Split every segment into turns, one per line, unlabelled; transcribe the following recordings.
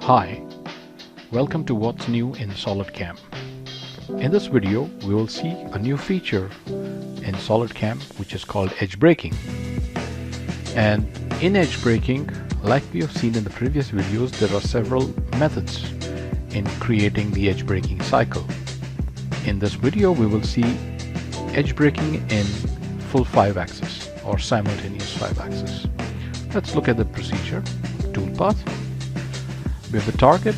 Hi, welcome to What's New in SolidCAM. In this video, we will see a new feature in SolidCAM which is called edge breaking. And in edge breaking, like we have seen in the previous videos, there are several methods in creating the edge breaking cycle. In this video, we will see edge breaking in full 5-axis or simultaneous 5-axis. Let's look at the procedure. Toolpath. We have the target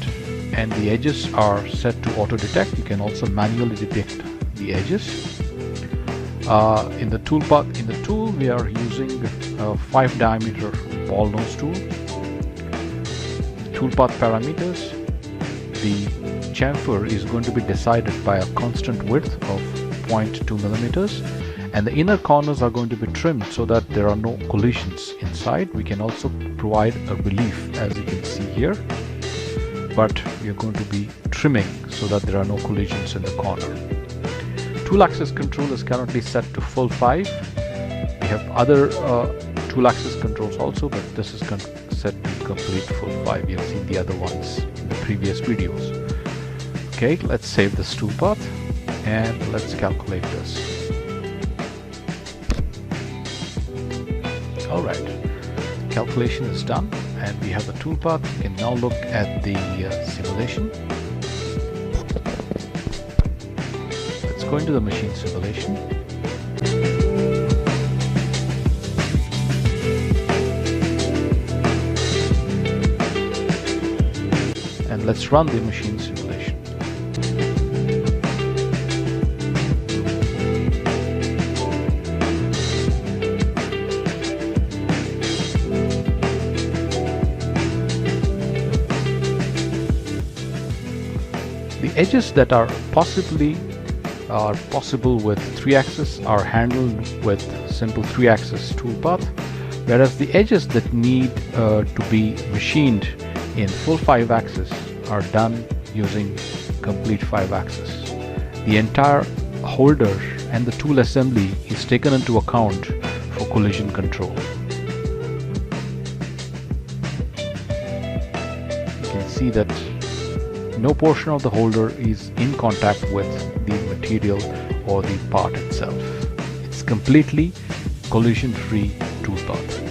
and the edges are set to auto detect. You can also manually detect the edges. In the toolpath, in the tool, we are using a 5 diameter ball nose tool. Toolpath parameters. The chamfer is going to be decided by a constant width of 0.2 millimeters, and the inner corners are going to be trimmed so that there are no collisions inside. We can also provide a relief, as you can see here, but we are going to be trimming so that there are no collisions in the corner. Tool axis control is currently set to full 5. We have other tool axis controls also, but this is set to complete full 5. You have seen the other ones in the previous videos. Okay, let's save this toolpath and let's calculate this. Alright, calculation is done and we have the toolpath. We can now look at the simulation. Let's go into the machine simulation. And let's run the machine simulation. The edges that are possible with 3-axis are handled with simple 3-axis toolpath, whereas the edges that need to be machined in full 5-axis are done using complete 5-axis. The entire holder and the tool assembly is taken into account for collision control. You can see that no portion of the holder is in contact with the material or the part itself. It's completely collision-free toolpath.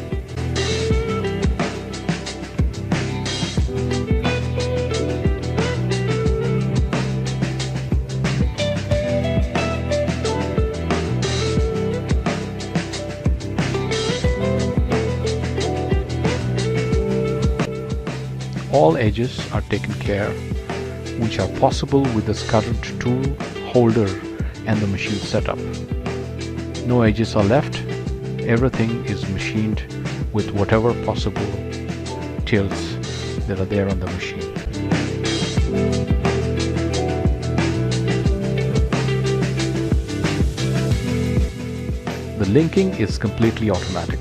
All edges are taken care which are possible with this current tool holder and the machine setup. No edges are left. Everything is machined with whatever possible tilts that are there on the machine. The linking is completely automatic.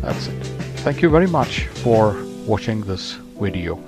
That's it. Thank you very much for watching this video.